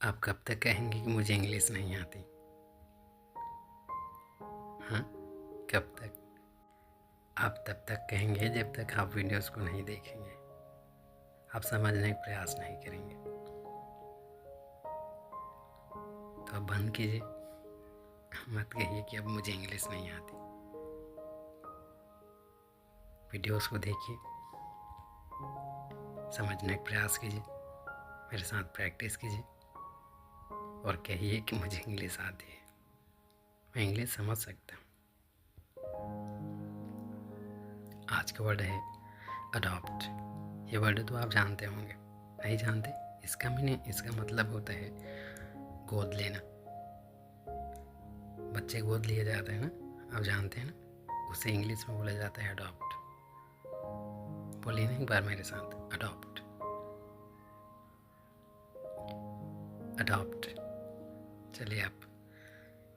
आप कब तक कहेंगे कि मुझे इंग्लिश नहीं आती? हाँ, कब तक? आप तब तक कहेंगे जब तक आप वीडियोस को नहीं देखेंगे, आप समझने का प्रयास नहीं करेंगे। तो अब बंद कीजिए, मत कहिए कि अब मुझे इंग्लिश नहीं आती। वीडियोस को देखिए, समझने का प्रयास कीजिए, मेरे साथ प्रैक्टिस कीजिए और कहिए कि मुझे इंग्लिश आती है, मैं इंग्लिश समझ सकता हूँ। आज का वर्ड है अडॉप्ट। ये वर्ड तो आप जानते होंगे, नहीं जानते? इसका मतलब होता है गोद लेना। बच्चे गोद लिए जाते हैं ना, आप जानते हैं ना, उसे इंग्लिश में बोला जाता है अडॉप्ट। बोलिए ना एक बार मेरे साथ, अडॉप्ट। अडॉप्ट। चलिए आप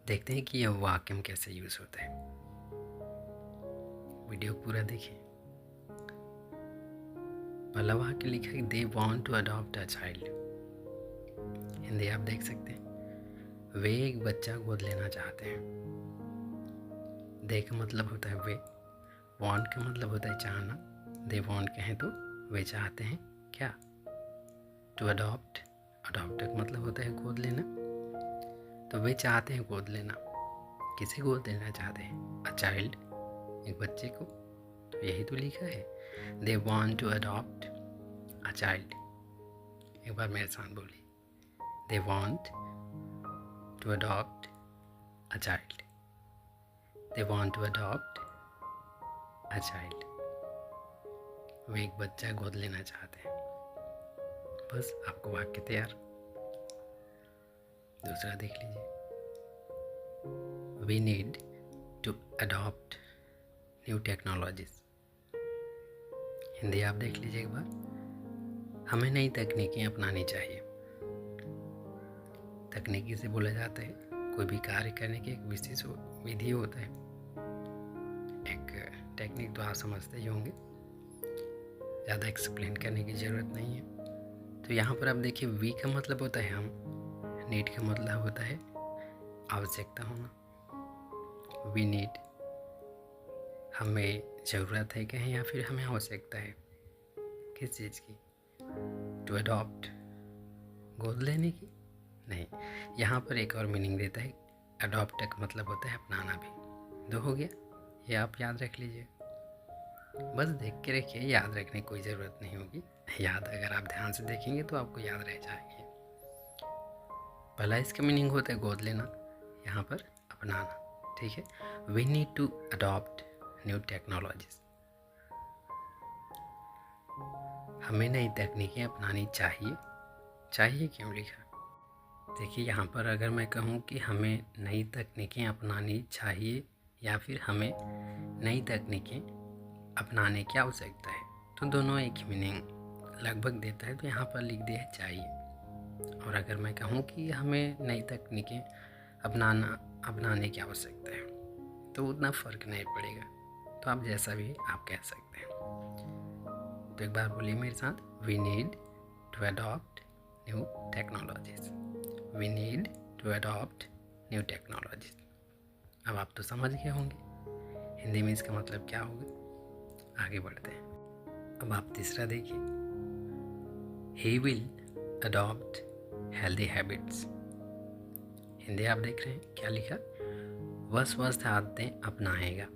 देखते हैं कि यह वाक्य में कैसे यूज़ होता है। वीडियो पूरा देखिए। पहला वाक्य लिखा है they want to adopt a child. Hindi आप देख सकते हैं, वे एक बच्चा गोद लेना चाहते हैं। दे का मतलब होता है वे, वॉन्ट का मतलब होता है चाहना। दे वॉन्ट कहें तो वे चाहते हैं क्या? To adopt. अडॉप्ट का मतलब होता है गोद लेना, तो वे चाहते हैं गोद लेना। किसे गोद लेना चाहते हैं? अ चाइल्ड, एक बच्चे को। तो यही तो लिखा है, they want to adopt a child. एक बार मेरे साथ बोलिए, they want to adopt a child. They want to adopt a child. वे एक बच्चा गोद लेना चाहते हैं। बस आपको वाक्य तैयार। दूसरा देख लीजिए, we need to adopt new technologies. Hindi आप देख लीजिए एक बार, हमें नई तकनीकें अपनानी चाहिए। तकनीकी से बोला जाता है कोई भी कार्य करने की एक विशेष विधि होता है, एक टेक्निक। तो आप समझते ही होंगे, ज़्यादा एक्सप्लेन करने की ज़रूरत नहीं है। तो यहाँ पर आप देखिए, वी का मतलब होता है हम, नीड का मतलब होता है आवश्यकता होना। वी नीड, हमें ज़रूरत है कहें या फिर हमें आवश्यकता है किस चीज़ की? टू अडॉप्ट, गोद लेने की? नहीं, यहाँ पर एक और मीनिंग देता है। अडॉप्ट का मतलब होता है अपनाना भी। दो हो गया, ये आप याद रख लीजिए। बस देख के रखिए, याद रखने की कोई ज़रूरत नहीं होगी। याद अगर आप ध्यान से देखेंगे तो आपको याद रह जाएंगे। पहला इसका मीनिंग होता है गोद लेना, यहाँ पर अपनाना। ठीक है, we need to adopt new technologies. हमें नई तकनीकें अपनानी चाहिए। चाहिए क्यों लिखा? देखिए यहाँ पर अगर मैं कहूँ कि हमें नई तकनीकें अपनानी चाहिए या फिर हमें नई तकनीकें अपनाने की आवश्यकता है, तो दोनों एक ही मीनिंग लगभग देता है। तो यहाँ पर लिख दिया है चाहिए। और अगर मैं कहूँ कि हमें नई तकनीकें अपनाने की आवश्यकता है, तो उतना फ़र्क नहीं पड़ेगा। तो आप जैसा भी आप कह सकते हैं। तो एक बार बोलिए मेरे साथ, we need to adopt new technologies. We need to adopt new technologies. अब आप तो समझ गए होंगे हिंदी में इसका मतलब क्या होगा। आगे बढ़ते हैं। अब आप तीसरा देखिए, he will adopt healthy habits. Hindi आप देख रहे हैं क्या लिखा? वह स्वस्थ आदतें अपनाएगा।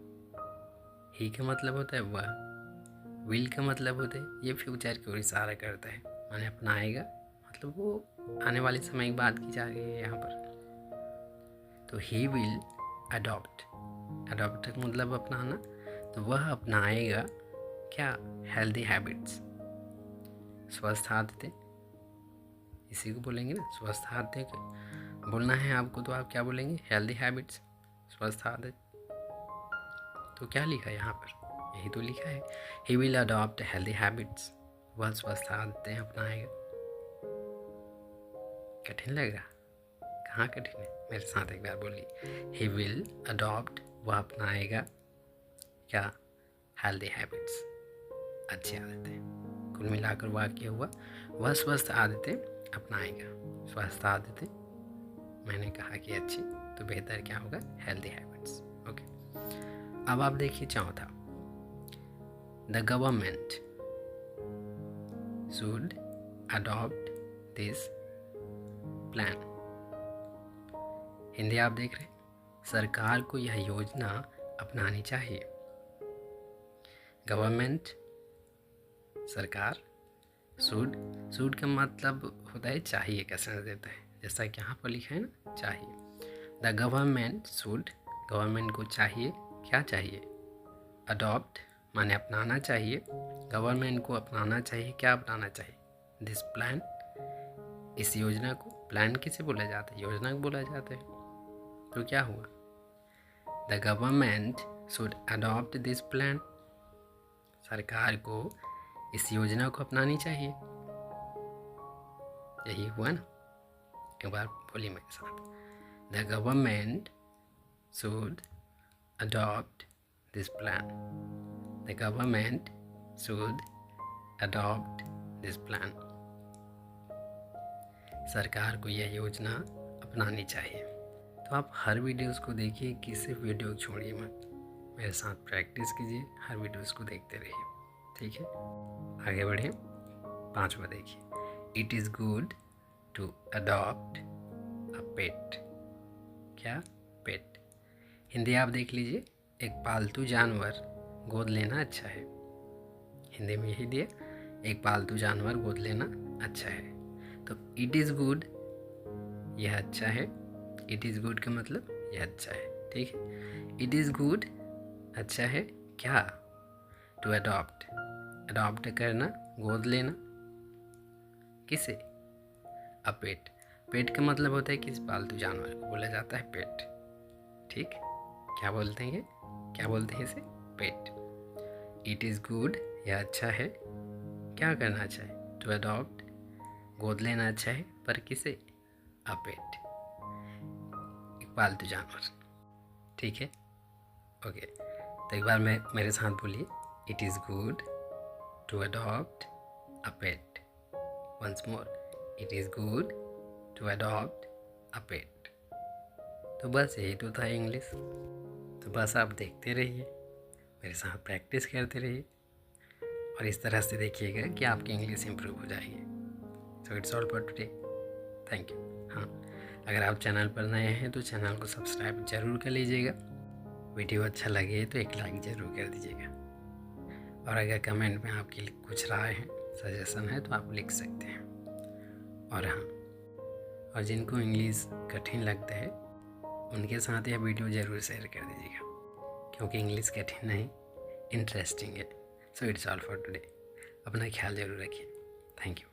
ही का मतलब होता है वह, विल का मतलब होता है ये फ्यूचर की ओर इशारा करता है, माने अपनाएगा मतलब वो आने वाले समय की बात की जा रही है यहाँ पर। तो ही विल अडॉप्ट, अडॉप्ट का मतलब अपनाना, तो वह अपनाएगा क्या? हेल्दी हैबिट्स, स्वस्थ आदतें। इसी को बोलेंगे ना, स्वस्थ आदतें बोलना है आपको, तो आप क्या बोलेंगे? हेल्दी हैबिट्स, स्वस्थ आदत। तो क्या लिखा है यहाँ पर? यही तो लिखा है, he will adopt healthy habits. वह स्वस्थ आदतें अपनाएगा। कठिन लग रहा? कहाँ कठिन है? मेरे साथ एक बार बोलिए, ही विल अडॉप्ट, वह अपनाएगा क्या? हेल्दी हैबिट्स, अच्छी आदतें। कुल मिलाकर वाक्य हुआ, वह स्वस्थ आदतें अपनाएगा। स्वस्थ आदतें, मैंने कहा कि अच्छी, तो बेहतर क्या होगा, हेल्दी हैबिट्स। ओके, अब आप देखिए चौथा, the government should adopt this plan. Hindi आप देख रहे हैं, सरकार को यह योजना अपनानी चाहिए। गवर्नमेंट, सरकार, शुड का मतलब होता है चाहिए का सेंस देता है, जैसा कि यहाँ पर लिखा है ना, चाहिए। द गवर्नमेंट शुड, गवर्नमेंट को चाहिए, क्या चाहिए, अडॉप्ट माने अपनाना चाहिए, गवर्नमेंट को अपनाना चाहिए, क्या अपनाना चाहिए, दिस प्लान, इस योजना को। प्लान किसे बोला जाता है, योजना को बोला जाता है। तो क्या हुआ, the government should adopt this plan, सरकार को इस योजना को अपनानी चाहिए। यही हुआ ना, एक बार बोलिए मेरे साथ, the government should adopt this plan, the government should adopt this plan, सरकार को यह योजना अपनानी चाहिए। तो आप हर वीडियोस को देखिए, किसी वीडियो को छोड़िए मत, मेरे साथ प्रैक्टिस कीजिए, हर वीडियोस को देखते रहिए, ठीक है। आगे बढ़े, पांचवा देखिए, it is good to adopt a pet. क्या, पेट। हिंदी आप देख लीजिए, एक पालतू जानवर गोद लेना अच्छा है। हिंदी में यही दिया, एक पालतू जानवर गोद लेना अच्छा है। तो इट इज़ गुड, यह अच्छा है। इट इज़ गुड का मतलब यह अच्छा है, ठीक है। इट इज़ गुड, अच्छा है, क्या, टू अडॉप्ट, अडॉप्ट करना, गोद लेना, किसे, अ पेट। पेट का मतलब होता है किसी पालतू जानवर को बोला जाता है पेट, ठीक। क्या बोलते हैं, क्या बोलते हैं इसे, पेट। इट इज़ गुड, यह अच्छा है, क्या करना अच्छा है, टू अडॉप्ट, गोद लेना अच्छा है, पर किसे, अ पेट, एक पालतू जानवर, ठीक है। ओके, तो एक बार मेरे साथ बोलिए, it is good to adopt a pet. Once more, it is good to adopt a pet. तो बस यही तो था इंग्लिश। तो बस आप देखते रहिए, मेरे साथ प्रैक्टिस करते रहिए, और इस तरह से देखिएगा कि आपकी इंग्लिश इंप्रूव हो जाएगी। So it's all for today, thank you. हाँ, अगर आप चैनल पर नए हैं तो चैनल को सब्सक्राइब ज़रूर कर लीजिएगा। वीडियो अच्छा लगे तो एक लाइक ज़रूर कर दीजिएगा, और अगर कमेंट में आपकी कुछ राय है, सजेशन है, तो आप लिख सकते हैं। और हाँ, और जिनको इंग्लिश कठिन लगता है उनके साथ यह वीडियो ज़रूर शेयर कर दीजिएगा, क्योंकि इंग्लिश कठिन नहीं, इंटरेस्टिंग है। So it's all for today, अपना ख्याल ज़रूर रखिए, थैंक यू।